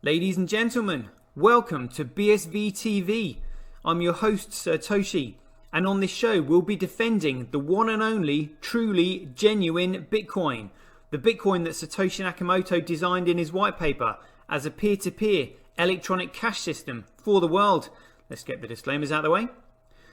Ladies and gentlemen, welcome to BSV TV. I'm your host Satoshi, and on this show we'll be defending the one and only, truly genuine Bitcoin. The Bitcoin that Satoshi Nakamoto designed in his white paper as a peer-to-peer electronic cash system for the world. Let's get the disclaimers out of the way.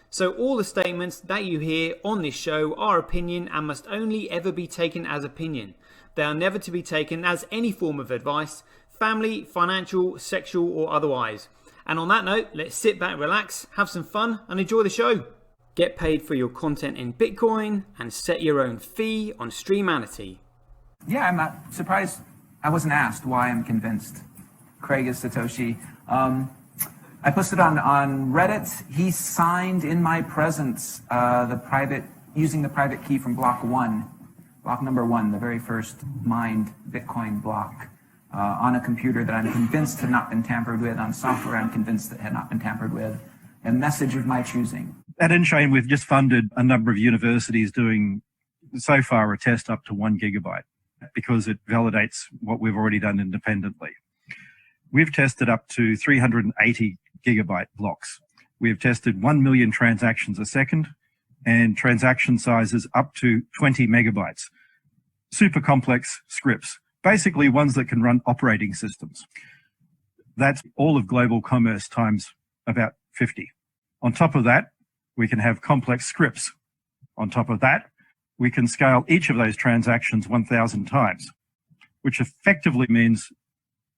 So all the statements that you hear on this show are opinion and must only ever be taken as opinion. They are never to be taken as any form of advice, family, financial, sexual or otherwise. And on that note, let's sit back, relax, have some fun and enjoy the show. Get paid for your content in Bitcoin and set your own fee on Streamanity. Yeah, I'm not surprised I wasn't asked why I'm convinced Craig is Satoshi. I posted on Reddit. He signed in my presence using the private key from block number one, the very first mined Bitcoin block. On a computer that I'm convinced had not been tampered with, on software I'm convinced that had not been tampered with, a message of my choosing. At InChain, we've just funded a number of universities doing, so far, a test up to 1 gigabyte because it validates what we've already done independently. We've tested up to 380 gigabyte blocks. We've tested 1 million transactions a second and transaction sizes up to 20 megabytes. Super complex scripts. Basically ones that can run operating systems. That's all of global commerce times about 50. On top of that, we can have complex scripts. On top of that, we can scale each of those transactions 1,000 times, which effectively means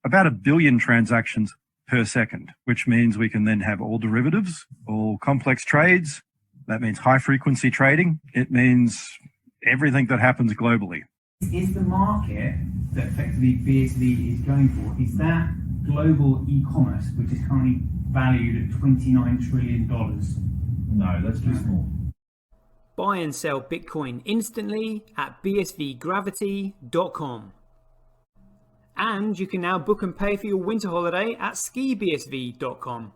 about 1 billion transactions per second, which means we can then have all derivatives, all complex trades. That means high frequency trading. It means everything that happens globally. Is the market that effectively BSV is going for, is that global e-commerce, which is currently valued at $29 trillion? No, that's too small. Buy and sell Bitcoin instantly at bsvgravity.com. And you can now book and pay for your winter holiday at skibsv.com.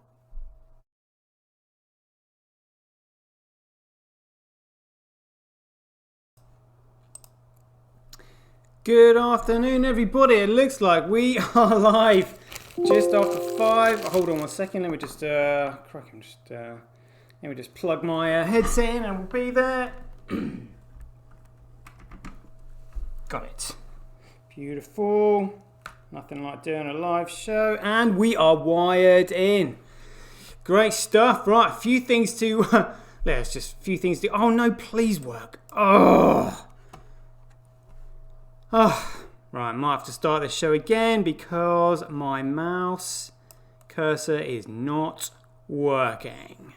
Good afternoon, everybody. It looks like we are live just after 5. Hold on one second. Let me just plug my headset in and we'll be there. Got it. Beautiful. Nothing like doing a live show, and we are wired in. Great stuff. Right, a few things to. Oh no, please work. Right, might have to start this show again because my mouse cursor is not working.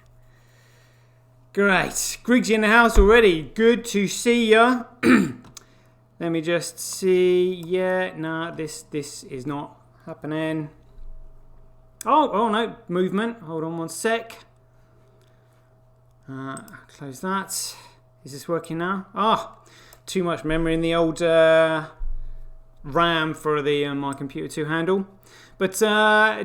Great. Griggsy in the house already. Good to see ya. Let me just see. Yeah, nah, this is not happening. Oh no, movement. Hold on one sec. Close that. Is this working now? Too much memory in the old RAM for the my computer to handle. But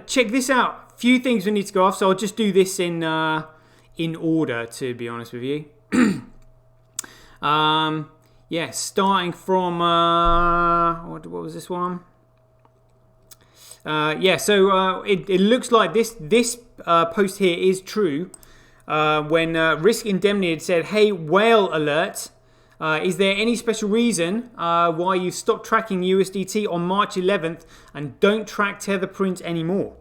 check this out. Few things we need to go off, so I'll just do this in order, to be honest with you. Yeah, starting from what was this one? It looks like this post here is true. When Risk Indemnity had said, "Hey, whale alert. Is there any special reason why you stopped tracking USDT on March 11th and don't track Tether print anymore?"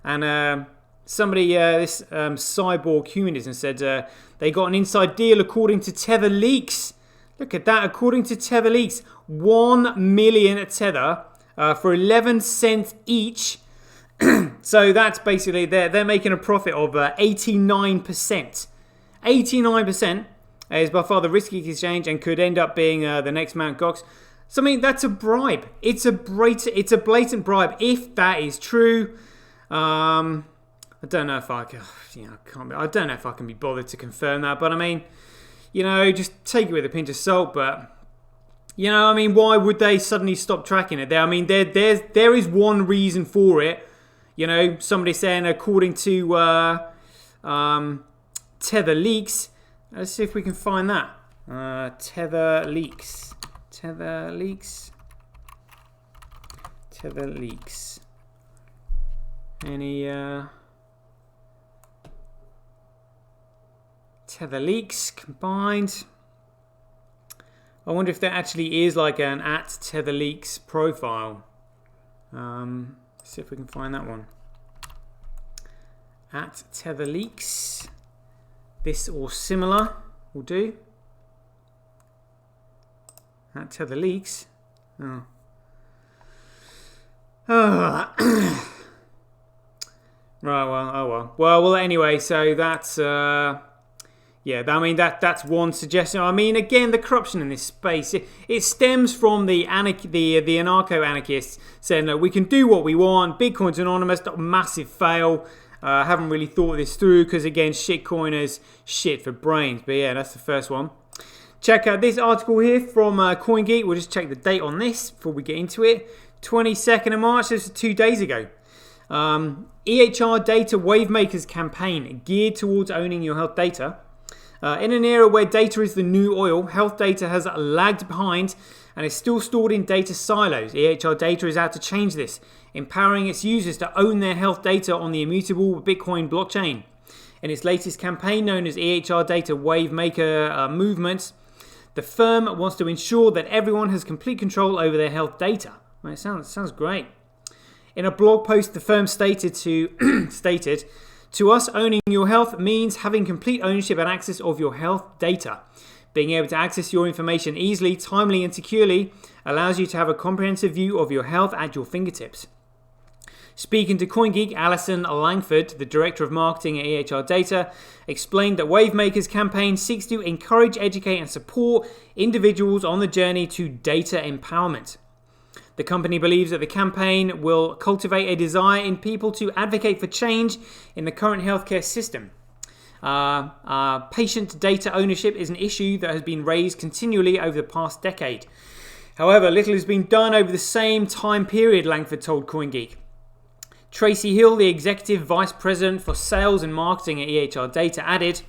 And somebody, this cyborg humanism said they got an inside deal according to Tether leaks. Look at that, according to Tether leaks, 1 million at Tether for 11 cents each. So that's basically, they're making a profit of 89%. 89%. Is by far the riskiest exchange and could end up being the next Mt. Gox. So I mean, that's a bribe. It's a blatant bribe if that is true. I don't know if I can, I don't know if I can be bothered to confirm that. But I mean, just take it with a pinch of salt. But why would they suddenly stop tracking it? I mean, there is one reason for it. Somebody saying according to Tether leaks. Let's see if we can find that. Tether leaks. Any tether leaks combined? I wonder if there actually is like an @tether leaks profile. See if we can find that one. @tether leaks. This or similar will do. @tether leaks. Oh. Right. Well. Oh well. Well. Anyway, so that's yeah. I mean that's one suggestion. I mean, again, the corruption in this space it stems from the anarcho-anarchists saying that we can do what we want. Bitcoin's anonymous. Massive fail. Haven't really thought this through because again, shitcoiners shit for brains. But yeah, that's the first one. Check out this article here from CoinGeek. We'll just check the date on this before we get into it. 22nd of March. This was 2 days ago. EHR data wavemakers campaign geared towards owning your health data. In an era where data is the new oil, health data has lagged behind and is still stored in data silos. EHR data is out to change this, empowering its users to own their health data on the immutable Bitcoin blockchain. In its latest campaign known as EHR Data Wavemaker Movement, the firm wants to ensure that everyone has complete control over their health data. Well, it sounds great. In a blog post, the firm stated, to us, owning your health means having complete ownership and access of your health data. Being able to access your information easily, timely and securely allows you to have a comprehensive view of your health at your fingertips. Speaking to CoinGeek, Alison Langford, the Director of Marketing at EHR Data, explained that Wavemakers campaign seeks to encourage, educate and support individuals on the journey to data empowerment. The company believes that the campaign will cultivate a desire in people to advocate for change in the current healthcare system. Patient data ownership is an issue that has been raised continually over the past decade. However, little has been done over the same time period, Langford told CoinGeek. Tracy Hill, the Executive Vice President for Sales and Marketing at EHR Data, added,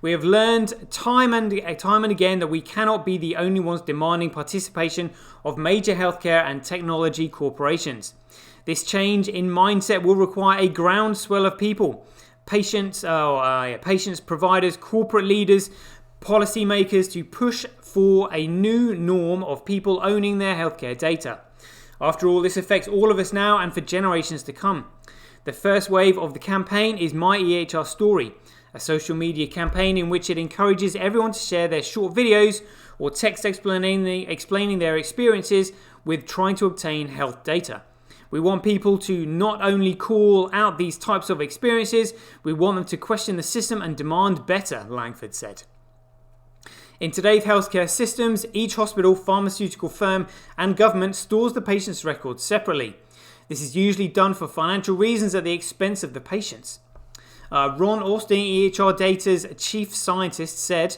"We have learned time and again that we cannot be the only ones demanding participation of major healthcare and technology corporations. This change in mindset will require a groundswell of people, patients, providers, corporate leaders, policymakers to push for a new norm of people owning their healthcare data. After all, this affects all of us now and for generations to come. The first wave of the campaign is My EHR Story, a social media campaign in which it encourages everyone to share their short videos or text explaining their experiences with trying to obtain health data. We want people to not only call out these types of experiences, we want them to question the system and demand better," Langford said. In today's healthcare systems, each hospital, pharmaceutical firm and government stores the patient's records separately. This is usually done for financial reasons at the expense of the patients. Ron Austin, EHR Data's chief scientist, said,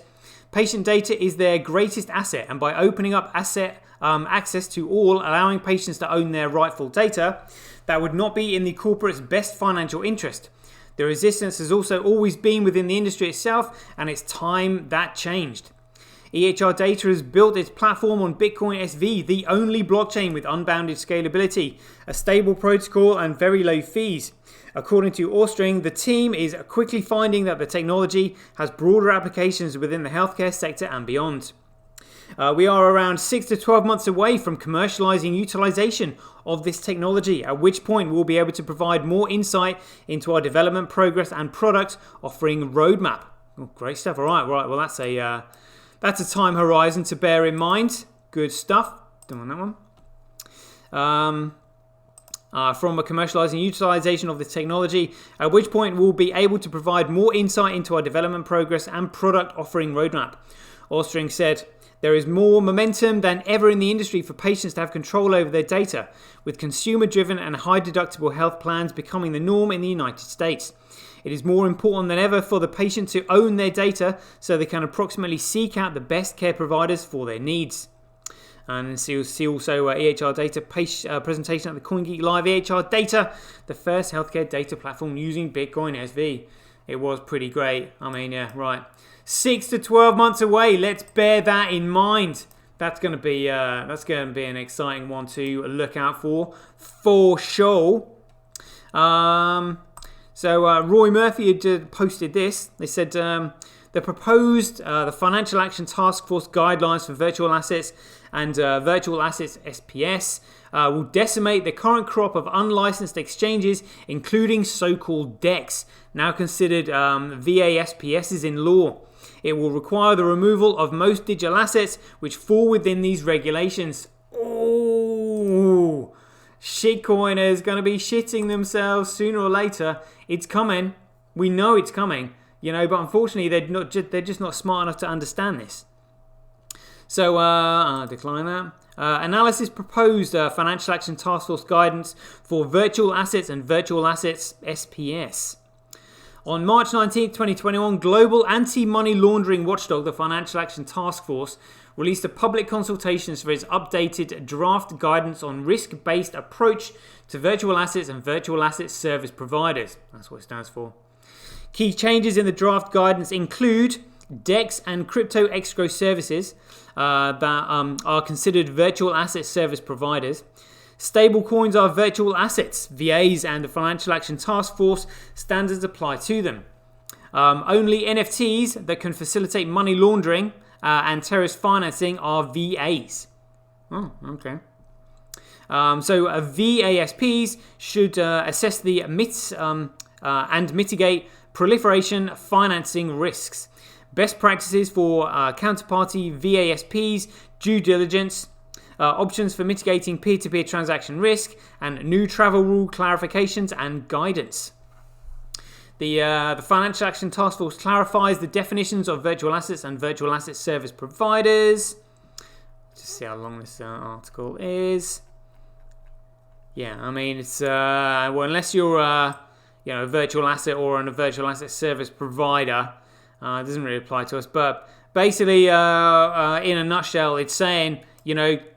"Patient data is their greatest asset, and by opening up access to all, allowing patients to own their rightful data, that would not be in the corporate's best financial interest. The resistance has also always been within the industry itself, and it's time that changed." EHR Data has built its platform on bitcoinSV, the only blockchain with unbounded scalability, a stable protocol and very low fees. According to Austring, the team is quickly finding that the technology has broader applications within the healthcare sector and beyond. We are around 6 to 12 months away from commercializing utilization of this technology, at which point we'll be able to provide more insight into our development progress and product offering roadmap. Oh, great stuff. All right. Well, that's a time horizon to bear in mind. Good stuff. Don't want that one. From a commercializing utilization of this technology, at which point we'll be able to provide more insight into our development progress and product offering roadmap. Austring said, "There is more momentum than ever in the industry for patients to have control over their data, with consumer-driven and high-deductible health plans becoming the norm in the United States. It is more important than ever for the patient to own their data so they can approximately seek out the best care providers for their needs." And see also EHR Data presentation at the CoinGeek Live. EHR Data, the first healthcare data platform using bitcoinSV. It was pretty great. I mean, yeah, right. 6 to 12 months away. Let's bear that in mind. That's going to be an exciting one to look out for sure. Roy Murphy had posted this. They said the proposed the Financial Action Task Force guidelines for virtual assets and virtual assets SPS will decimate the current crop of unlicensed exchanges, including so-called DEX, now considered VASPSs in law. It will require the removal of most digital assets which fall within these regulations. Oh, shitcoiners going to be shitting themselves sooner or later. It's coming. We know it's coming. But unfortunately, they're just not smart enough to understand this. So, I'll decline that. Analysis proposed Financial Action Task Force guidance for virtual assets and virtual assets SPS. On March 19, 2021, global anti-money laundering watchdog, the Financial Action Task Force, released a public consultations for its updated draft guidance on risk-based approach to virtual assets and virtual asset service providers. That's what it stands for. Key changes in the draft guidance include DEX and crypto escrow services that are considered virtual asset service providers. Stablecoins are virtual assets. VAs and the Financial Action Task Force standards apply to them. Only NFTs that can facilitate money laundering and terrorist financing are VAs. Oh, okay. VASPs should assess the myths and mitigate proliferation financing risks. Best practices for counterparty VASPs, due diligence, options for mitigating peer-to-peer transaction risk, and new travel rule clarifications and guidance. The Financial Action Task Force clarifies the definitions of virtual assets and virtual asset service providers. Just see how long this article is. Yeah, I mean, it's unless you're a virtual asset or a virtual asset service provider, it doesn't really apply to us. But basically, in a nutshell, it's saying,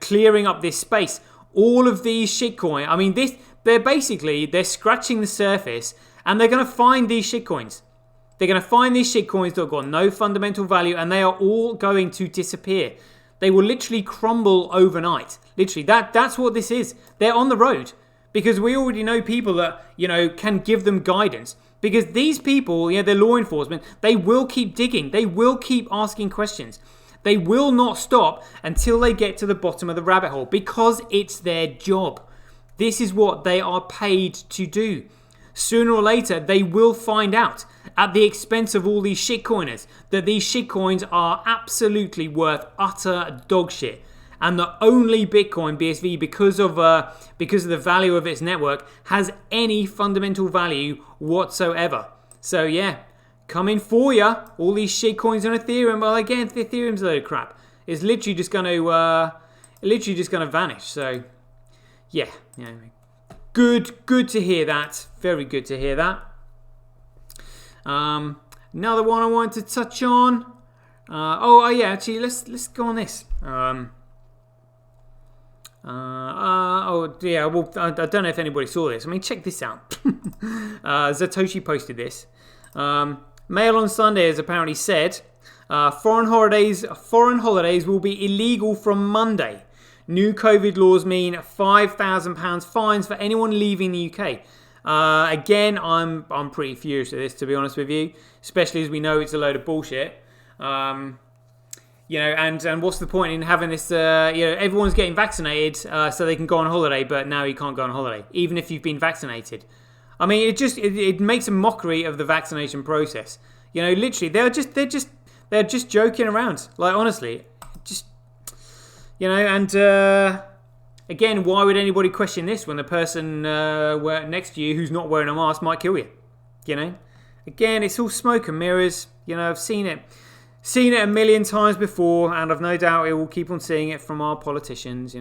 clearing up this space. All of these shitcoins, I mean, they're scratching the surface, and they're going to find these shitcoins. They're going to find these shitcoins that have got no fundamental value, and they are all going to disappear. They will literally crumble overnight. Literally, that's what this is. They're on the road. Because we already know people that, can give them guidance. Because these people, they're law enforcement, they will keep digging. They will keep asking questions. They will not stop until they get to the bottom of the rabbit hole. Because it's their job. This is what they are paid to do. Sooner or later, they will find out, at the expense of all these shitcoiners, that these shitcoins are absolutely worth utter dog shit. And that only Bitcoin, BSV, because of the value of its network, has any fundamental value whatsoever. So yeah, coming for you, all these shitcoins on Ethereum. Well, again, Ethereum's a load of crap. It's literally just going to vanish. So yeah, good to hear that. Very good to hear that. Another one I wanted to touch on. Actually, let's go on this. Well, I don't know if anybody saw this. I mean, check this out. Satoshi posted this. Mail on Sunday has apparently said foreign holidays will be illegal from Monday. New COVID laws mean £5,000 fines for anyone leaving the UK. Again, I'm pretty furious at this, to be honest with you, especially as we know it's a load of bullshit. And what's the point in having this, everyone's getting vaccinated so they can go on holiday, but now you can't go on holiday, even if you've been vaccinated. I mean, it makes a mockery of the vaccination process. Literally, they're just joking around. Like, honestly, again, why would anybody question this when the person next to you who's not wearing a mask might kill you? Again, it's all smoke and mirrors. I've seen it a million times before, and I've no doubt it will keep on seeing it from our politicians.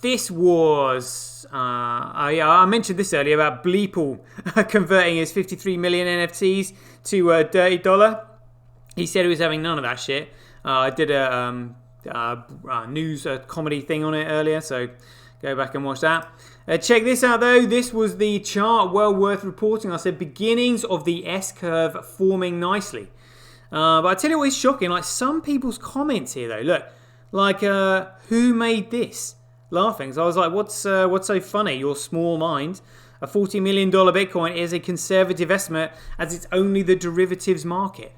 This was I mentioned this earlier about Bleeple converting his 53 million NFTs to a dirty dollar. He said he was having none of that shit. I did a news comedy thing on it earlier, so go back and watch that. Check this out though. This was the chart, well worth reporting. I said beginnings of the S-curve forming nicely. But I tell you what is shocking, like some people's comments here though. Look, like who made this? laughing. So I was like, what's so funny? Your small mind. A $40 million Bitcoin is a conservative estimate as it's only the derivatives market.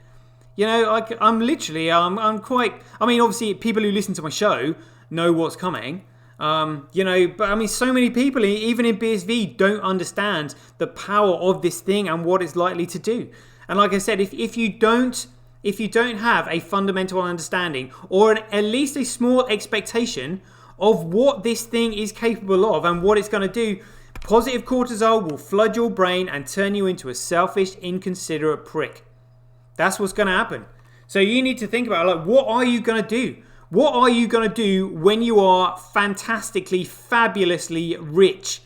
You know, I'm quite... I mean, obviously, people who listen to my show know what's coming. You know, but I mean, so many people, even in BSV, don't understand the power of this thing and what it's likely to do. And like I said, if you don't have a fundamental understanding or at least a small expectation of what this thing is capable of and what it's going to do, positive cortisol will flood your brain and turn you into a selfish, inconsiderate prick. That's what's going to happen. So you need to think about, like, what are you going to do? What are you going to do when you are fantastically, fabulously rich?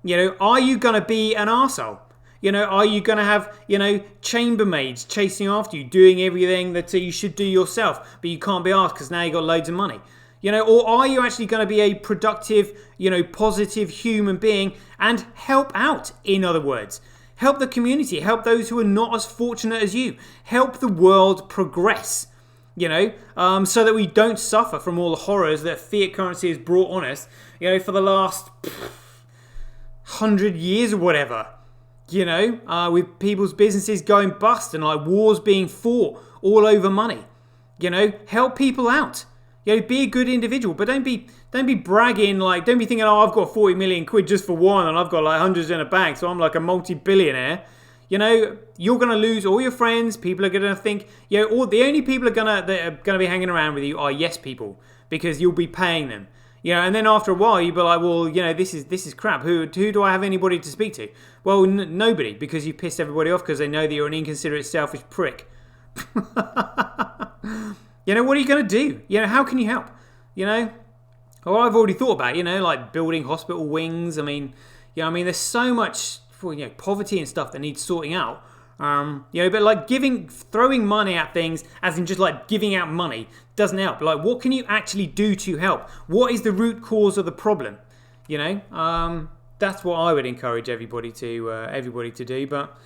You know, are you going to be an arsehole? You know, are you going to have, you know, chambermaids chasing after you, doing everything that you should do yourself, but you can't be asked because now you've got loads of money? You know, or are you actually going to be a productive, you know, positive human being and help out, in other words? Help the community, help those who are not as fortunate as you. Help the world progress, you know, so that we don't suffer from all the horrors that fiat currency has brought on us, you know, for the last 100 years or whatever. You know, with people's businesses going bust and like wars being fought all over money. You know, help people out. You know, be a good individual, but don't be bragging, like, don't be thinking, oh, I've got 40 million quid just for one and I've got like hundreds in a bank, so I'm like a multi-billionaire. You know, you're going to lose all your friends. People are going to think, you know, all the only people that are going to be hanging around with you are yes people, because you'll be paying them. You know, and then after a while, you'll be like, well, you know, this is crap. Who do I have anybody to speak to? Well, nobody, because you pissed everybody off because they know that you're an inconsiderate, selfish prick. You know, what are you going to do? You know, how can you help? You know, well, I've already thought about, you know, like building hospital wings. I mean, you know, there's so much, you know, poverty and stuff that needs sorting out. You know, but like throwing money at things, as in just like giving out money, doesn't help. Like, what can you actually do to help? What is the root cause of the problem? You know, that's what I would encourage everybody to do. But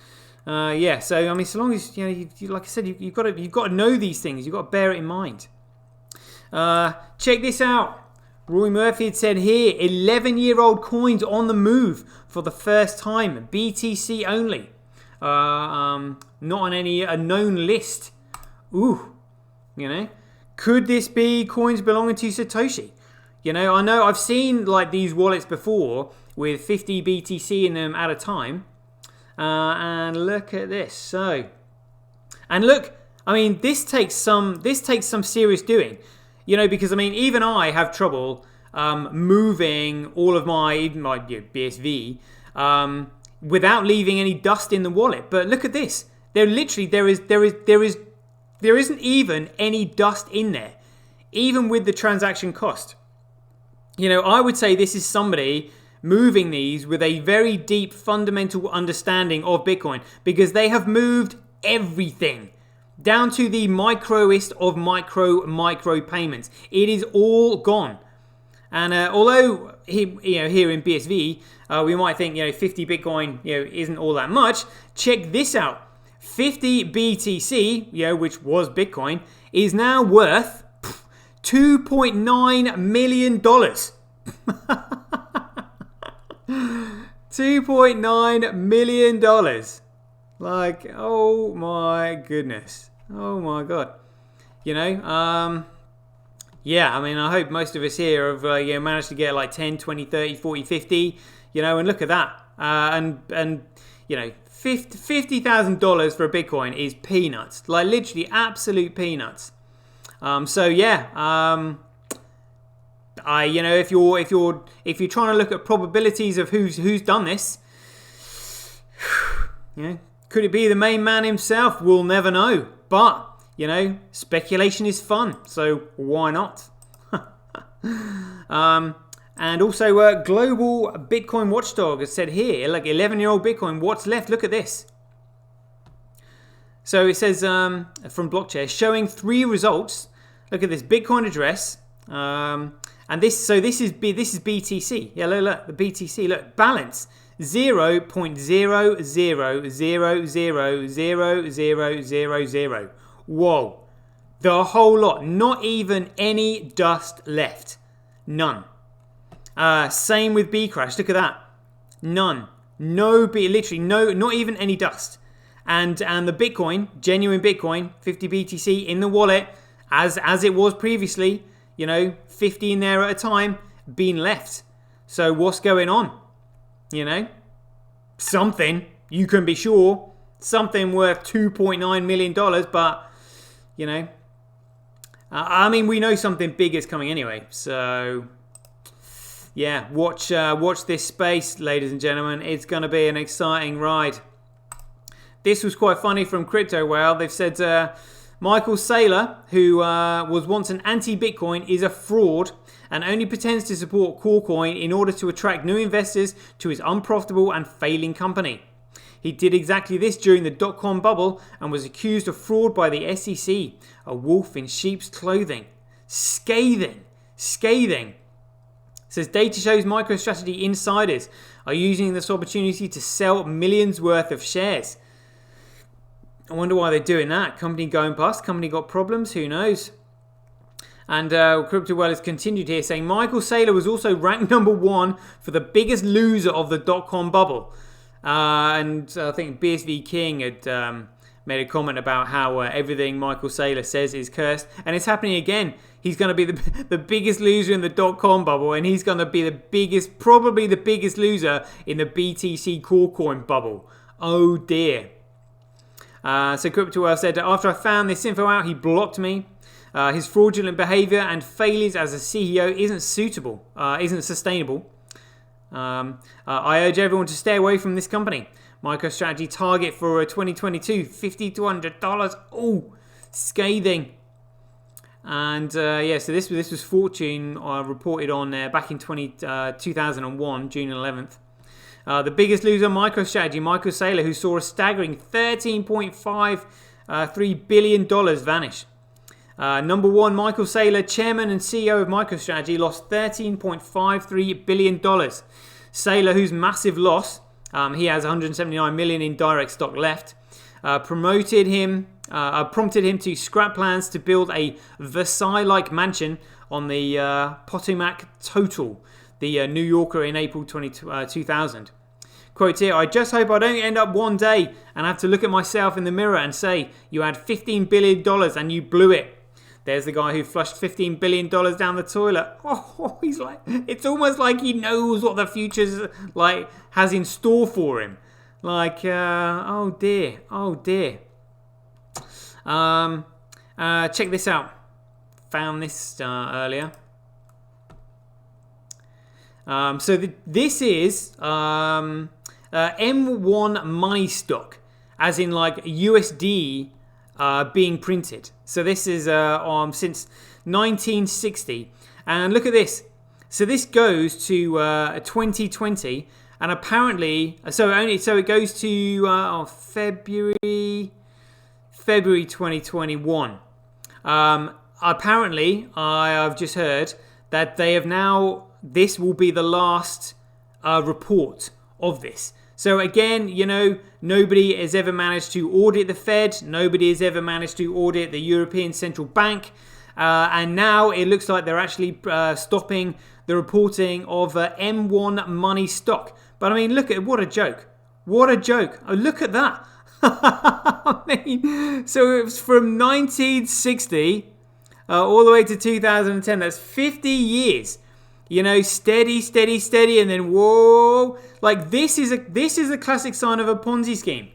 yeah, so I mean, so long as you know, like I said, you've got to know these things. You've got to bear it in mind. Check this out. Roy Murphy had said here, 11-year-old coins on the move for the first time, BTC only. Not on any known list. Ooh, you know, could this be coins belonging to Satoshi? You know I've seen like these wallets before with 50 BTC in them at a time. And look at this. So, and look, I mean, this takes some serious doing. You know, because I mean, even I have trouble moving all of my BSV without leaving any dust in the wallet. But look at this. There isn't even any dust in there, even with the transaction cost. You know, I would say this is somebody moving these with a very deep fundamental understanding of Bitcoin, because they have moved everything down to the microest of micro payments. It is all gone. And although here in BSV, we might think 50 Bitcoin isn't all that much. Check this out: 50 BTC, which was Bitcoin, is now worth $2.9 million. $2.9 million. Like, oh my goodness. Oh my God. Yeah, I mean, I hope most of us here have managed to get like 10, 20, 30, 40, 50, and look at that. And $50,000 for a Bitcoin is peanuts. Like, literally absolute peanuts. So yeah, if you're trying to look at probabilities of who's done this, could it be the main man himself? We'll never know. But speculation is fun, so why not? And also, Global Bitcoin Watchdog has said here, like 11-year-old Bitcoin, what's left? Look at this. So it says from Blockchain, showing 3 results. Look at this Bitcoin address, and this is BTC. Yeah, look, the BTC. Look, balance 0.00000000. Whoa, the whole lot. Not even any dust left. None. Same with B crash. Look at that. None. Literally no, not even any dust. And the Bitcoin, genuine Bitcoin, 50 BTC in the wallet, as it was previously, 50 in there at a time, being left. So what's going on? Something, you can be sure, something worth $2.9 million, but, I mean, we know something big is coming anyway. So, yeah, watch this space, ladies and gentlemen. It's going to be an exciting ride. This was quite funny from Crypto Whale. They've said Michael Saylor, who was once an anti-Bitcoin, is a fraud and only pretends to support Corecoin in order to attract new investors to his unprofitable and failing company. He did exactly this during the dot-com bubble and was accused of fraud by the SEC, a wolf in sheep's clothing. Scathing. Says data shows MicroStrategy insiders are using this opportunity to sell millions worth of shares. I wonder why they're doing that. Company going bust, company got problems, who knows? And Crypto Well has continued here saying Michael Saylor was also ranked number 1 for the biggest loser of the dot-com bubble. And I think BSV King had made a comment about how everything Michael Saylor says is cursed. And it's happening again. He's going to be the biggest loser in the dot-com bubble, and he's going to be probably the biggest loser in the BTC Corecoin bubble. Oh dear. So CryptoWell said, after I found this info out, he blocked me. His fraudulent behavior and failures as a CEO isn't sustainable. I urge everyone to stay away from this company. MicroStrategy target for 2022, $50 to $100. Oh, scathing. And so this was Fortune reported on back in 2001, June 11th. The biggest loser, MicroStrategy, Michael Saylor, who saw a staggering $13.53 billion vanish. Number 1, Michael Saylor, chairman and CEO of MicroStrategy, lost $13.53 billion. Saylor, whose massive loss, he has $179 million in direct stock left, prompted him to scrap plans to build a Versailles-like mansion on the Potomac Total, the New Yorker, in April 2000. Quote here, I just hope I don't end up one day and have to look at myself in the mirror and say, you had $15 billion and you blew it. There's the guy who flushed $15 billion down the toilet. Oh, he's like, it's almost like he knows what the future's like has in store for him. Like, oh dear. Check this out. Found this earlier. This is M1 money stock, as in like USD being printed. So this is since 1960, and look at this. So this goes to 2020, and apparently, so it goes to February 2021. Apparently, I've just heard that they have now. This will be the last report of this. So again, nobody has ever managed to audit the Fed. Nobody has ever managed to audit the European Central Bank. And now it looks like they're actually stopping the reporting of M1 money stock. But I mean, look at what a joke. What a joke. Oh, look at that. I mean, so it was from 1960 all the way to 2010. That's 50 years. Steady, and then whoa! Like this is a classic sign of a Ponzi scheme.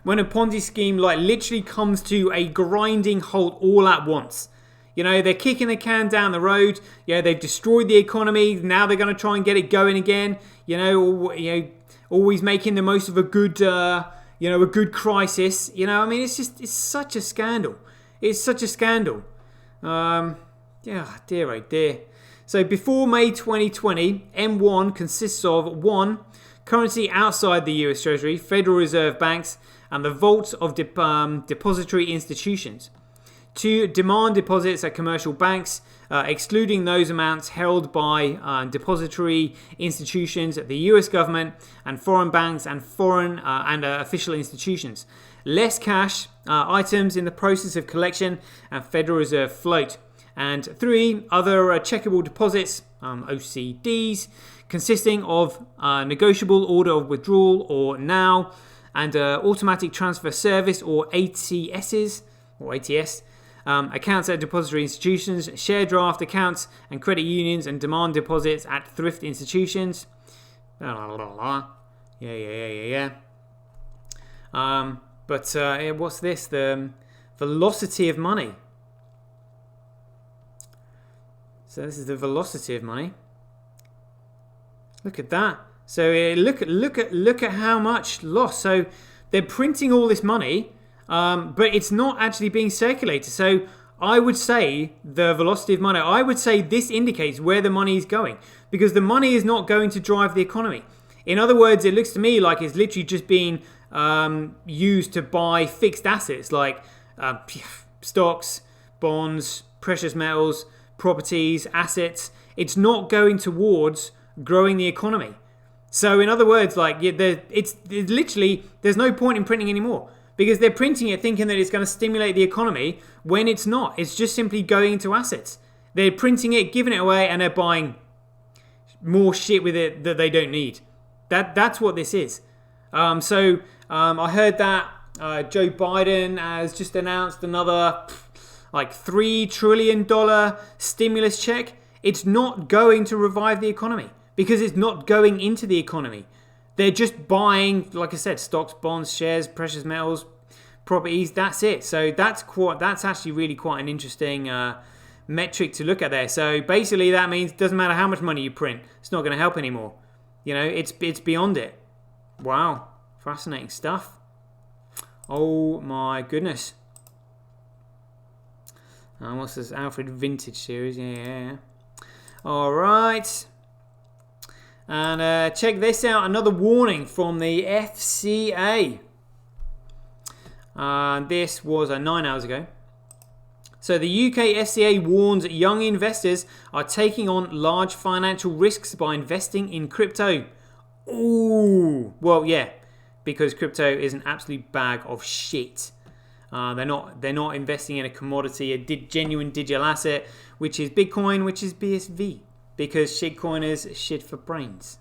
When a Ponzi scheme like literally comes to a grinding halt all at once. They're kicking the can down the road. They've destroyed the economy. Now they're going to try and get it going again. Always making the most of a good, a good crisis. I mean, it's such a scandal. It's such a scandal. Dear, oh dear. So before May 2020, M1 consists of 1. Currency outside the US Treasury, Federal Reserve banks, and the vaults of depository institutions. 2. Demand deposits at commercial banks, excluding those amounts held by depository institutions, the US government, and foreign banks and foreign and official institutions. Less cash, items in the process of collection, and Federal Reserve float. And 3, other checkable deposits, OCDs, consisting of negotiable order of withdrawal or now, and automatic transfer service or ATSs or ATS, accounts at depository institutions, share draft accounts and credit unions, and demand deposits at thrift institutions. Yeah. But what's this? The velocity of money. So this is the velocity of money. Look at that. So look at how much loss. So they're printing all this money, but it's not actually being circulated. So I would say the velocity of money, I would say this indicates where the money is going, because the money is not going to drive the economy. In other words, it looks to me like it's literally just being used to buy fixed assets like stocks, bonds, precious metals, properties, assets. It's not going towards growing the economy. So in other words, like it's literally, there's no point in printing anymore, because they're printing it thinking that it's going to stimulate the economy when it's not. It's just simply going into assets. They're printing it, giving it away, and they're buying more shit with it that they don't need. That's what this is. I heard that Joe Biden has just announced another like $3 trillion stimulus check. It's not going to revive the economy because it's not going into the economy. They're just buying, like I said, stocks, bonds, shares, precious metals, properties. That's it. So that's actually really quite an interesting metric to look at there. So basically that means it doesn't matter how much money you print, it's not going to help anymore. You know, it's beyond it. Wow, fascinating stuff. Oh my goodness. What's this? Alfred Vintage series. Yeah. All right. And check this out. Another warning from the FCA. This was 9 hours ago. So the UK FCA warns young investors are taking on large financial risks by investing in crypto. Ooh. Well, yeah, because crypto is an absolute bag of shit. They're not investing in a commodity, a genuine digital asset, which is Bitcoin, which is BSV, because shitcoiners shit for brains.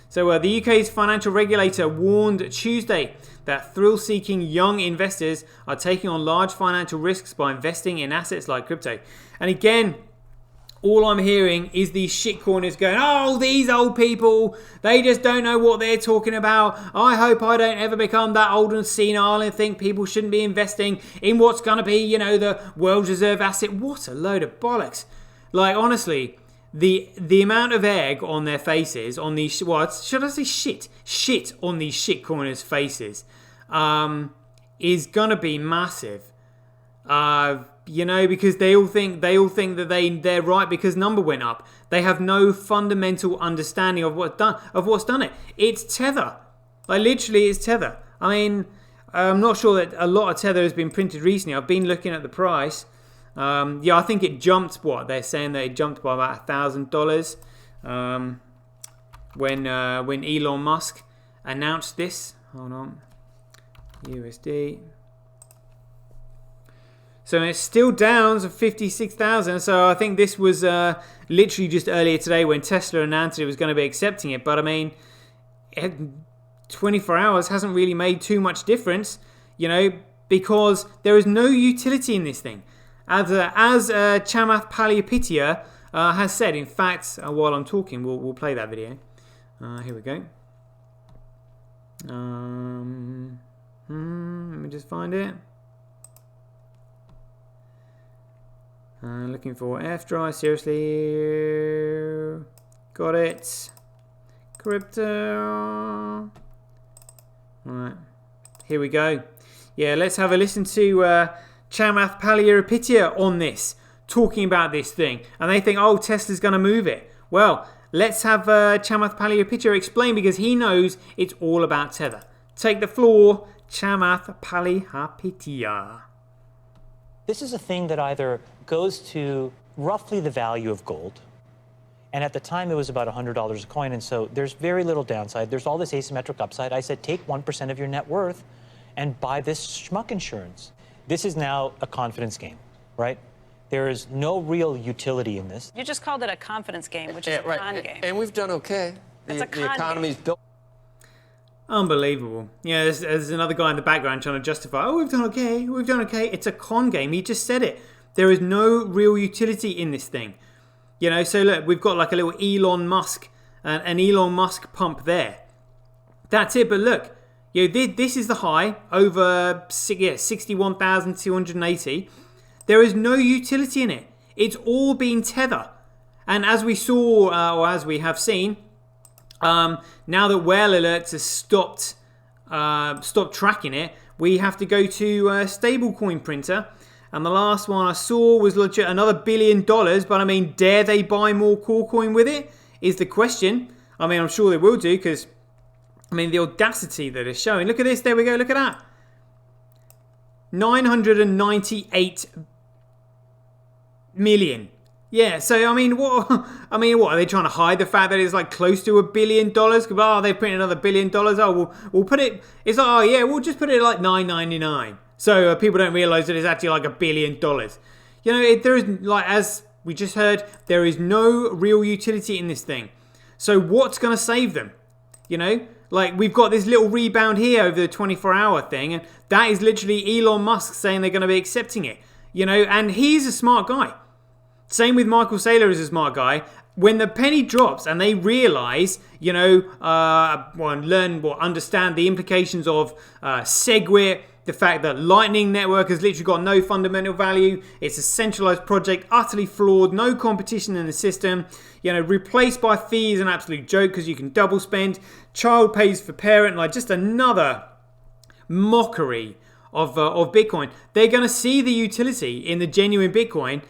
So the UK's financial regulator warned Tuesday that thrill-seeking young investors are taking on large financial risks by investing in assets like crypto. And again, all I'm hearing is these shitcoiners going, oh, these old people, they just don't know what they're talking about. I hope I don't ever become that old and senile and think people shouldn't be investing in what's going to be, you know, the world's reserve asset. What a load of bollocks. Like, honestly, the amount of egg on their faces, on these, what should I say, shit on these shitcoiners' faces, is going to be massive. You know, because they all think that they're right because number went up. They have no fundamental understanding of what's done it. It's Tether. Like, literally, it's Tether. I mean, I'm not sure that a lot of Tether has been printed recently. I've been looking at the price. I think it jumped. They're saying that it jumped by about $1,000 when Elon Musk announced this. Hold on, USD. So it's still down to 56,000. So I think this was literally just earlier today when Tesla announced it was going to be accepting it. But I mean, 24 hours hasn't really made too much difference, you know, because there is no utility in this thing. As Chamath Palihapitiya has said, in fact, while I'm talking, we'll play that video. Here we go. Let me just find it. Looking for F drive, seriously. Got it. Crypto. Alright. Here we go. Yeah, let's have a listen to Chamath Palihapitiya on this, talking about this thing. And they think, oh, Tesla's going to move it. Well, let's have Chamath Palihapitiya explain, because he knows it's all about Tether. Take the floor, Chamath Palihapitiya. This is a thing that either goes to roughly the value of gold, and at the time it was about $100 a coin, and so there's very little downside. There's all this asymmetric upside. I said, take 1% of your net worth and buy this schmuck insurance. This is now a confidence game, right? There is no real utility in this. You just called it a confidence game, which is a right. con game. And we've done okay. It's a The con economy's game. built. Unbelievable. Yeah, there's another guy in the background trying to justify, oh, we've done okay, we've done okay. It's a con game. He just said it. There is no real utility in this thing. You know, so look, we've got like a little Elon Musk, an Elon Musk pump there. That's it. But look, you know, this is the high over 61,280. There is no utility in it. It's all been tether. And as we saw, or as we have seen, now that whale alerts has stopped tracking it, we have to go to stablecoin printer. And the last one I saw was legit another $1 billion. But I mean, dare they buy more Corecoin with it? Is the question. I mean, I'm sure they will do, because I mean, the audacity that is showing. Look at this. There we go. Look at that. 998 million. Yeah, so I mean, what are they trying to hide the fact that it's like close to $1 billion? Oh, they printed another $1 billion. Oh, we'll put it. It's like, oh yeah, we'll just put it at like $9.99, so people don't realize that it's actually like $1 billion. You know, there is, like, as we just heard, there is no real utility in this thing. So what's going to save them? You know, like, we've got this little rebound here over the 24-hour thing, and that is literally Elon Musk saying they're going to be accepting it. You know, and he's a smart guy. Same with Michael Saylor is a smart guy. When the penny drops and they realize, you know, understand the implications of SegWit, the fact that Lightning Network has literally got no fundamental value, it's a centralized project, utterly flawed, no competition in the system, you know, replaced by fee is an absolute joke because you can double spend, child pays for parent, like just another mockery of Bitcoin. They're going to see the utility in the genuine Bitcoin,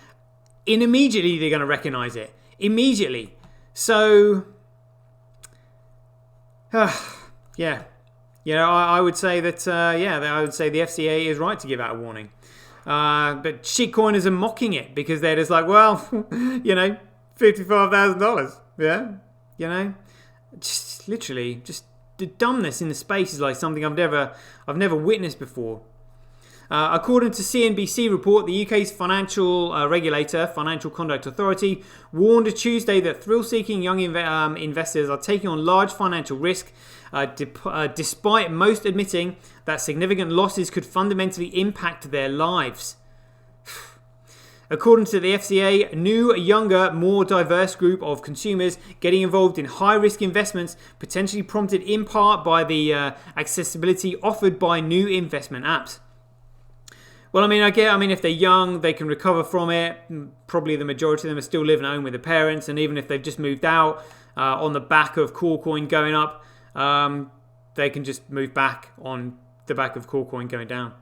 and immediately they're going to recognize it. Immediately. So, yeah. You know, I would say that, I would say the FCA is right to give out a warning. But shitcoiners are mocking it because they're just like, well, you know, $55,000. Yeah. You know, just literally, just the dumbness in the space is like something I've never witnessed before. According to CNBC report, the UK's financial regulator, Financial Conduct Authority, warned Tuesday that thrill-seeking young investors are taking on large financial risk, despite most admitting that significant losses could fundamentally impact their lives. According to the FCA, a new, younger, more diverse group of consumers getting involved in high-risk investments, potentially prompted in part by the accessibility offered by new investment apps. Well, I mean, if they're young, they can recover from it. Probably the majority of them are still living at home with their parents, and even if they've just moved out on the back of Corecoin going up, they can just move back on the back of Corecoin going down.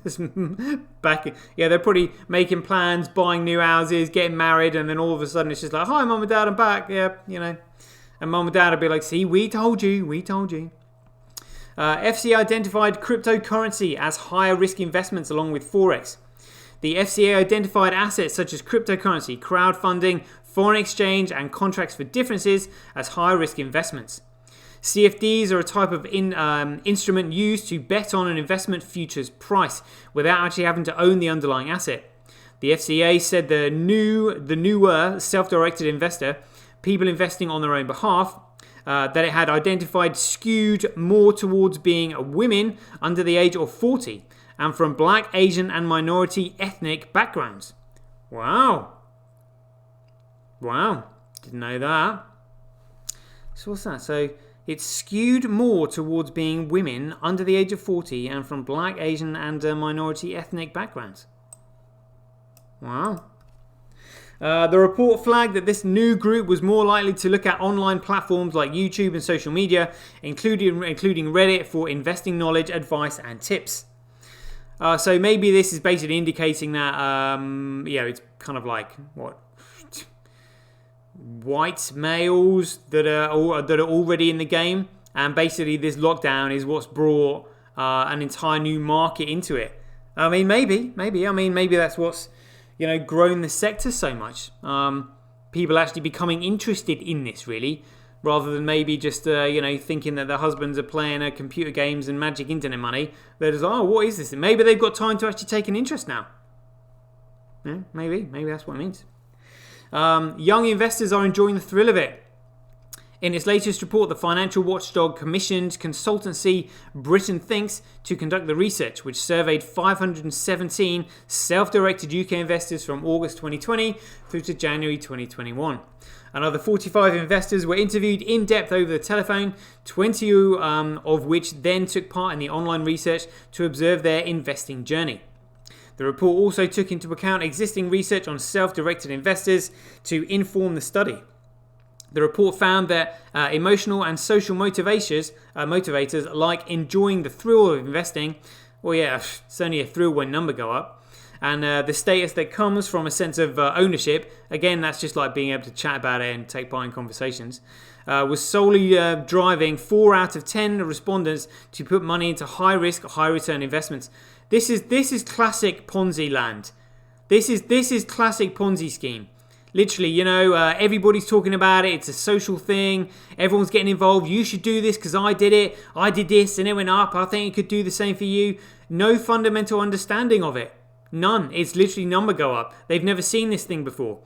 They're probably making plans, buying new houses, getting married, and then all of a sudden it's just like, hi, mum and dad, I'm back. Yeah, you know, and mum and dad will be like, see, we told you. FCA identified cryptocurrency as higher risk investments along with Forex. The FCA identified assets such as cryptocurrency, crowdfunding, foreign exchange, and contracts for differences as high risk investments. CFDs are a type of instrument used to bet on an investment futures price without actually having to own the underlying asset. The FCA said the newer self-directed investor, people investing on their own behalf, that it had identified skewed more towards being women under the age of 40 and from black, Asian, and minority ethnic backgrounds. Wow. Didn't know that. So what's that? So it's skewed more towards being women under the age of 40 and from black, Asian, and minority ethnic backgrounds. Wow. The report flagged that this new group was more likely to look at online platforms like YouTube and social media, including Reddit, for investing knowledge, advice, and tips. So maybe this is basically indicating that, it's kind of like, white males that are already in the game, and basically this lockdown is what's brought an entire new market into it. I mean, maybe. I mean, maybe that's what's grown the sector so much. People actually becoming interested in this, really, rather than maybe just, thinking that their husbands are playing computer games and magic internet money. They're just like, oh, what is this? And maybe they've got time to actually take an interest now. Yeah, maybe that's what it means. Young investors are enjoying the thrill of it. In its latest report, the financial watchdog commissioned consultancy Britain Thinks to conduct the research, which surveyed 517 self-directed UK investors from August 2020 through to January 2021. Another 45 investors were interviewed in depth over the telephone, 20 of which then took part in the online research to observe their investing journey. The report also took into account existing research on self-directed investors to inform the study. The report found that emotional and social motivators like enjoying the thrill of investing, well, yeah, it's only a thrill when numbers go up, and the status that comes from a sense of ownership, again, that's just like being able to chat about it and take part in conversations, was solely driving 4 out of 10 respondents to put money into high-risk, high-return investments. This is classic Ponzi land. This is classic Ponzi scheme. Literally, everybody's talking about it. It's a social thing. Everyone's getting involved. You should do this because I did it. I did this and it went up. I think it could do the same for you. No fundamental understanding of it. None. It's literally number go up. They've never seen this thing before.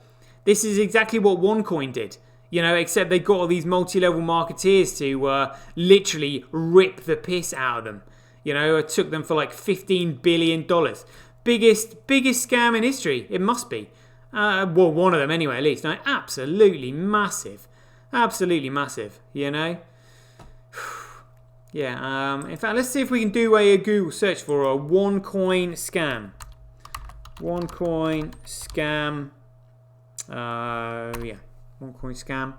This is exactly what OneCoin did. Except they got all these multi-level marketeers to literally rip the piss out of them. It took them for like $15 billion. Biggest scam in history. It must be. Well, one of them anyway, at least. No, absolutely massive. Absolutely massive, Yeah, in fact, let's see if we can do a Google search for a OneCoin scam. OneCoin scam. OneCoin scam.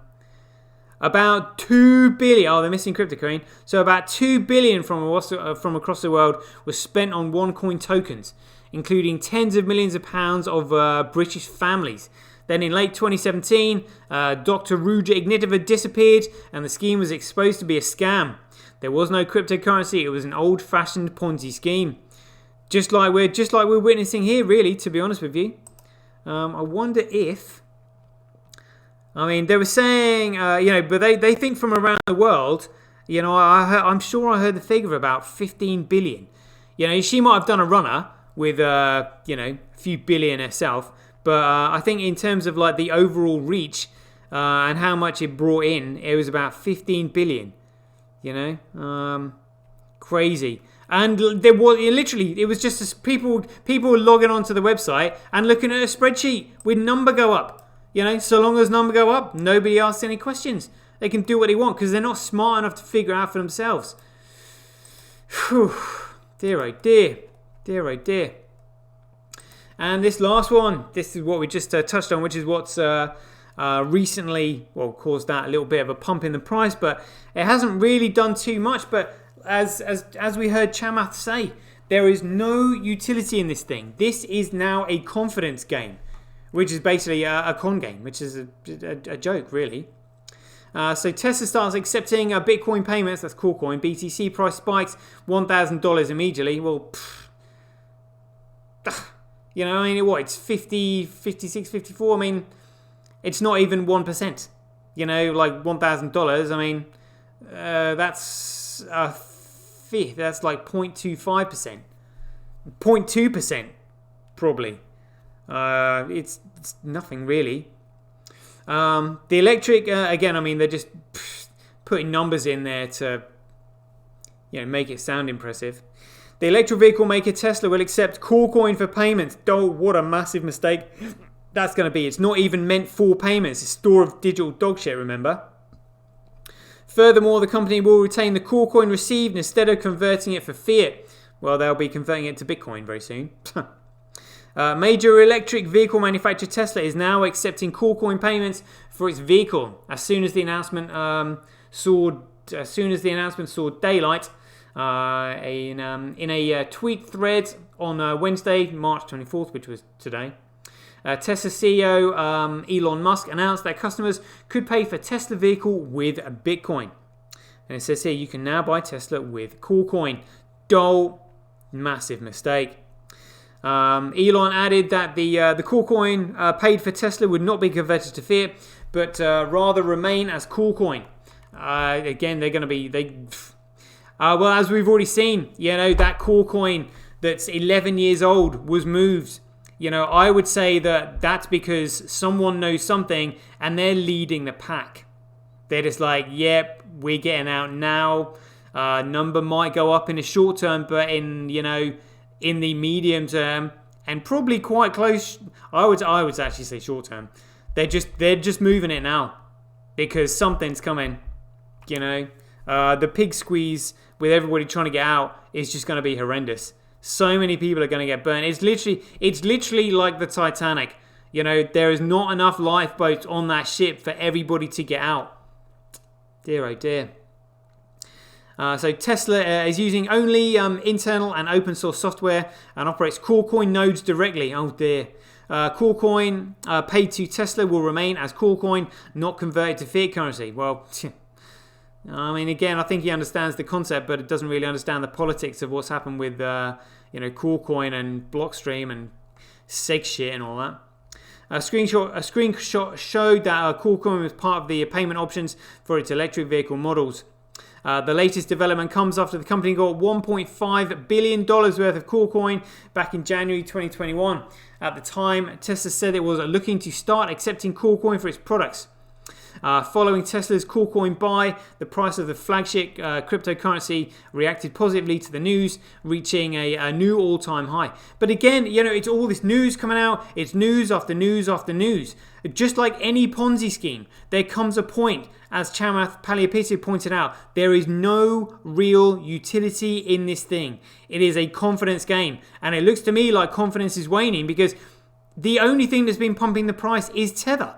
About 2 billion. Oh, they're missing cryptocurrency. So about 2 billion from across the world was spent on OneCoin tokens, including tens of millions of pounds of British families. Then in late 2017, Dr. Ruja Ignatova disappeared and the scheme was exposed to be a scam. There was no cryptocurrency, it was an old-fashioned Ponzi scheme. Just like we're witnessing here, really, to be honest with you. I wonder if... they were saying, but they think from around the world, I'm sure I heard the figure of about 15 billion. She might have done a runner with a few billion herself, but I think in terms of like the overall reach and how much it brought in, it was about 15 billion. Crazy. And there was it was just people were logging onto the website and looking at a spreadsheet with number go up. So long as number go up, nobody asks any questions. They can do what they want because they're not smart enough to figure out for themselves. Whew. Dear oh dear. Dear oh dear. And this last one, this is what we just touched on, which is what's recently, caused that a little bit of a pump in the price, but it hasn't really done too much. But as we heard Chamath say, there is no utility in this thing. This is now a confidence game, which is basically a con game, which is a joke, really. So Tesla starts accepting Bitcoin payments, that's Coolcoin. BTC price spikes $1,000 immediately. Well, it's 50, 56, 54. It's not even 1%. Like $1,000. That's a fifth. That's like 0.25%. 0.2%, probably. It's nothing really. The electric, again, they're just putting numbers in there to, make it sound impressive. The electric vehicle maker Tesla will accept Coolcoin for payments. Oh, what a massive mistake that's going to be. It's not even meant for payments. It's a store of digital dog shit, remember? Furthermore, the company will retain the Coolcoin received instead of converting it for fiat. Well, they'll be converting it to Bitcoin very soon. Major electric vehicle manufacturer Tesla is now accepting Coolcoin payments for its vehicle. As soon as the announcement saw daylight, in a tweet thread on Wednesday, March 24th, which was today, Tesla CEO Elon Musk announced that customers could pay for Tesla vehicle with a Bitcoin. And it says here you can now buy Tesla with Coolcoin. Massive mistake. Elon added that the Coolcoin paid for Tesla would not be converted to fiat, but rather remain as Coolcoin. Again, they're going to be well, as we've already seen, that Coolcoin that's 11 years old was moved. I would say that that's because someone knows something and they're leading the pack. They're just like, yep, we're getting out now. Number might go up in the short term, but in the medium term and probably quite close. I would actually say short term. They're just moving it now because something's coming. The pig squeeze with everybody trying to get out is just going to be horrendous. So many people are going to get burned. It's literally like the Titanic. There is not enough lifeboats on that ship for everybody to get out. Dear oh dear. So Tesla is using only internal and open source software and operates Corecoin nodes directly. Oh dear. Corecoin paid to Tesla will remain as Corecoin, not converted to fiat currency. Well, I mean, again, I think he understands the concept, but it doesn't really understand the politics of what's happened with, Corecoin and Blockstream and SEG shit and all that. A screenshot showed that Corecoin was part of the payment options for its electric vehicle models. The latest development comes after the company got $1.5 billion worth of Corecoin back in January 2021. At the time, Tesla said it was looking to start accepting Corecoin for its products. Following Tesla's Corecoin buy, the price of the flagship cryptocurrency reacted positively to the news, reaching a new all-time high. But again, it's all this news coming out. It's news after news after news. Just like any Ponzi scheme, there comes a point, as Chamath Palihapitiya pointed out, there is no real utility in this thing. It is a confidence game. And it looks to me like confidence is waning because the only thing that's been pumping the price is Tether.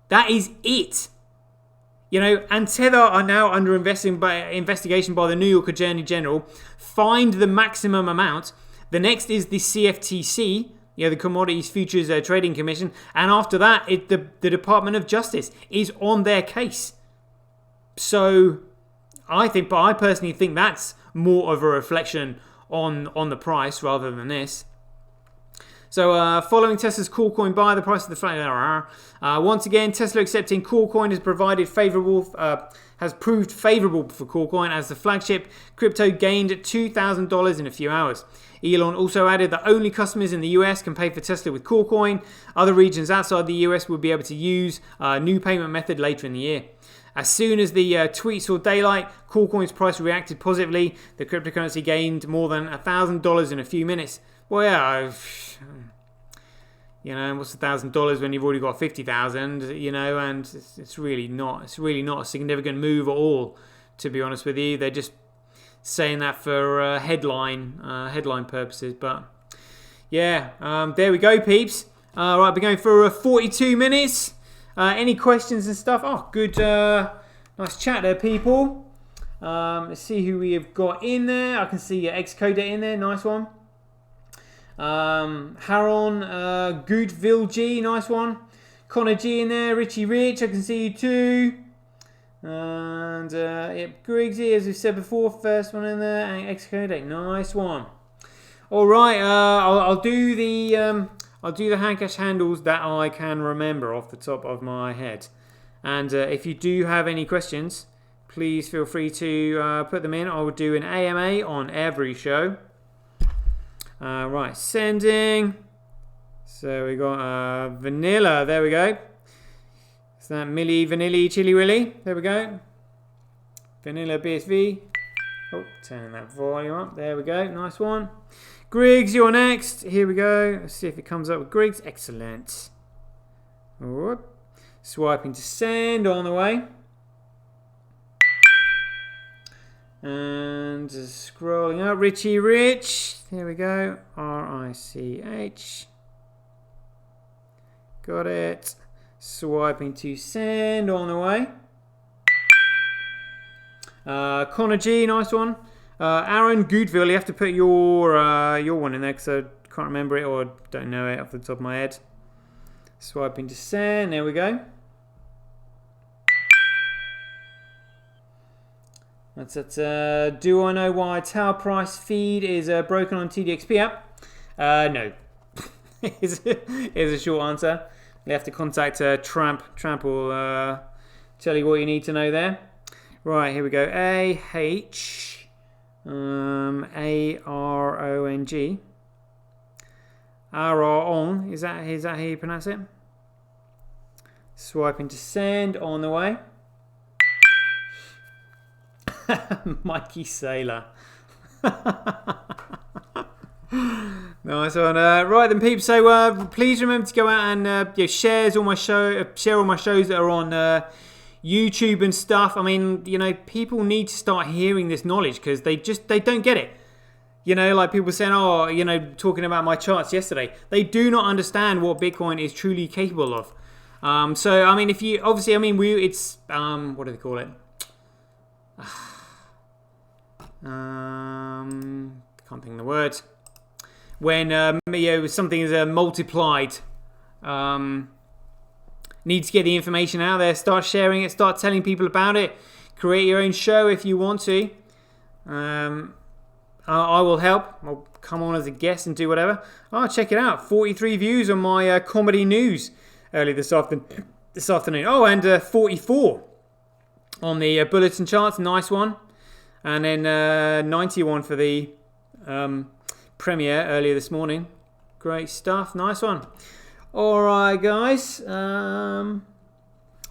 That is it. And Tether are now under investigation by the New York Attorney General. Fined the maximum amount. The next is the CFTC, the Commodities Futures Trading Commission. And after that, the Department of Justice is on their case. So I personally think that's more of a reflection on the price rather than this. So following Tesla's Corecoin buy, the price of the flag. Once again, Tesla accepting Corecoin has proved favourable for Corecoin as the flagship crypto gained $2,000 in a few hours. Elon also added that only customers in the US can pay for Tesla with Corecoin. Other regions outside the US will be able to use a new payment method later in the year. As soon as the tweet saw daylight, Corecoin's price reacted positively. The cryptocurrency gained more than $1,000 in a few minutes. Well, yeah, what's $1,000 when you've already got 50,000? And it's really not a significant move at all. To be honest with you, they're just saying that for headline purposes. But yeah, there we go, peeps. Right, we're going for 42 minutes. Any questions and stuff? Oh, good, nice chat there, people. Let's see who we have got in there. I can see Xcoder in there. Nice one. Haron, Goodville G, nice one. Connor G in there, Richie Rich, I can see you too. And Griggsy, as we said before, first one in there, and Xcode, nice one. All right, I'll do the Handcash handles that I can remember off the top of my head. And if you do have any questions, please feel free to put them in. I will do an AMA on every show. Right, sending. So we got vanilla. There we go. Is that Millie Vanilli Chili Willy? There we go. Vanilla BSV. Oh, turning that volume up. There we go. Nice one. Griggs, you're next. Here we go. Let's see if it comes up with Griggs. Excellent. Whoop. Swiping to send on the way. And scrolling up, Richie Rich. Here we go. RICH. Got it. Swiping to send on the way. Connor G, nice one. Aaron Goodville, you have to put your one in there because I can't remember it or don't know it off the top of my head. Swiping to send. There we go. That's it. Do I know why Tower Price feed is broken on TDXP app? No. is a short answer. You have to contact Tramp. Tramp will tell you what you need to know there. Right, here we go. AHARONG. Araon, is that how you pronounce it? Swiping to send on the way. Mikey Sailor. Nice one. Right then, peeps. So please remember to go out and share all my shows that are on YouTube and stuff. I mean, people need to start hearing this knowledge because they don't get it. Like people saying, talking about my charts yesterday, they do not understand what Bitcoin is truly capable of. So I mean, what do they call it? Can't think of the word. When something is multiplied, need to get the information out there. Start sharing it. Start telling people about it. Create your own show if you want to. I will help. I'll come on as a guest and do whatever. Check it out. 43 views on my comedy news early this afternoon. Oh, and 44 on the bulletin charts. Nice one. And then 91 for the premiere earlier this morning. Great stuff. Nice one. All right, guys.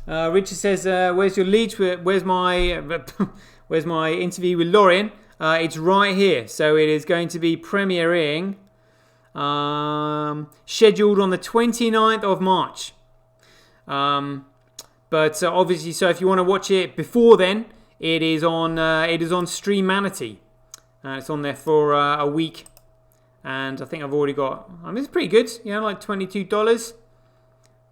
Richard says, "Where's your lead? Where's my interview with Lorien?" It's right here. So it is going to be premiering scheduled on the 29th of March. But obviously, so if you want to watch it before then, it is on Streamanity. It's on there for a week. And I think I've already got, it's pretty good, like $22.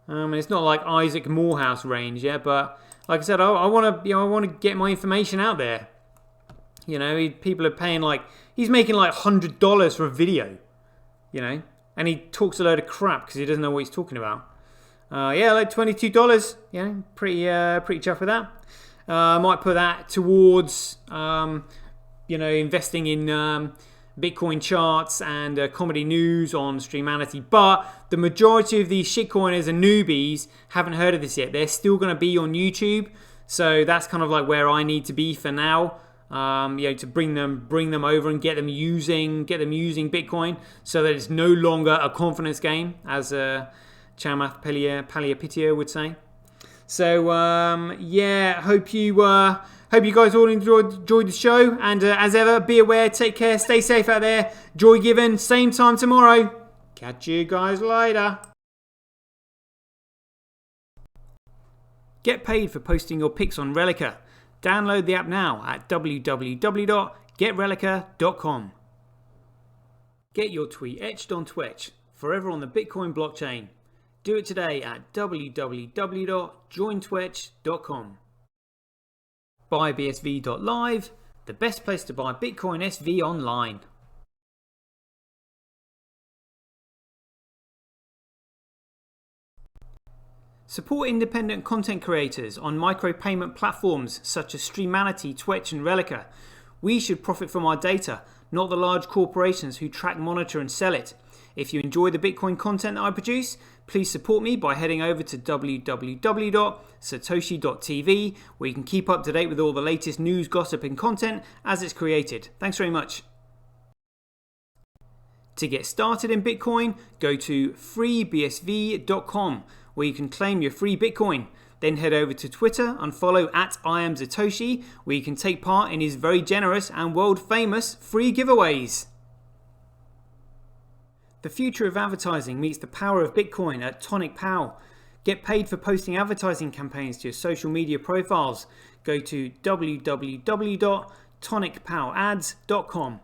It's not like Isaac Morehouse range, but like I said, I want to get my information out there. People are paying he's making $100 for a video, and he talks a load of crap because he doesn't know what he's talking about. $22, pretty chuffed with that. I might put that towards, investing in Bitcoin charts and comedy news on Streamanity. But the majority of these shitcoiners and newbies haven't heard of this yet. They're still going to be on YouTube. So that's kind of like where I need to be for now. To bring them over and get them using Bitcoin so that it's no longer a confidence game, as Chamath Palihapitiya would say. So hope you guys all enjoyed the show, and as ever, be aware, take care, stay safe out there, joy given, same time tomorrow. Catch you guys later. Get paid for posting your pics on Relica. Download the app now at www.getrelica.com. Get your tweet etched on Twitch, forever on the Bitcoin blockchain. Do it today at www.jointwitch.com. BuyBSV.live, the best place to buy Bitcoin SV online. Support independent content creators on micropayment platforms such as Streamanity, Twitch and Relica. We should profit from our data, not the large corporations who track, monitor and sell it. If you enjoy the Bitcoin content that I produce, please support me by heading over to www.satoshi.tv, where you can keep up to date with all the latest news, gossip and content as it's created. Thanks very much. To get started in Bitcoin, go to freebsv.com, where you can claim your free Bitcoin. Then head over to Twitter and follow @IamSatoshi, where you can take part in his very generous and world famous free giveaways. The future of advertising meets the power of Bitcoin at Tonic Pow. Get paid for posting advertising campaigns to your social media profiles. Go to www.tonicpowads.com.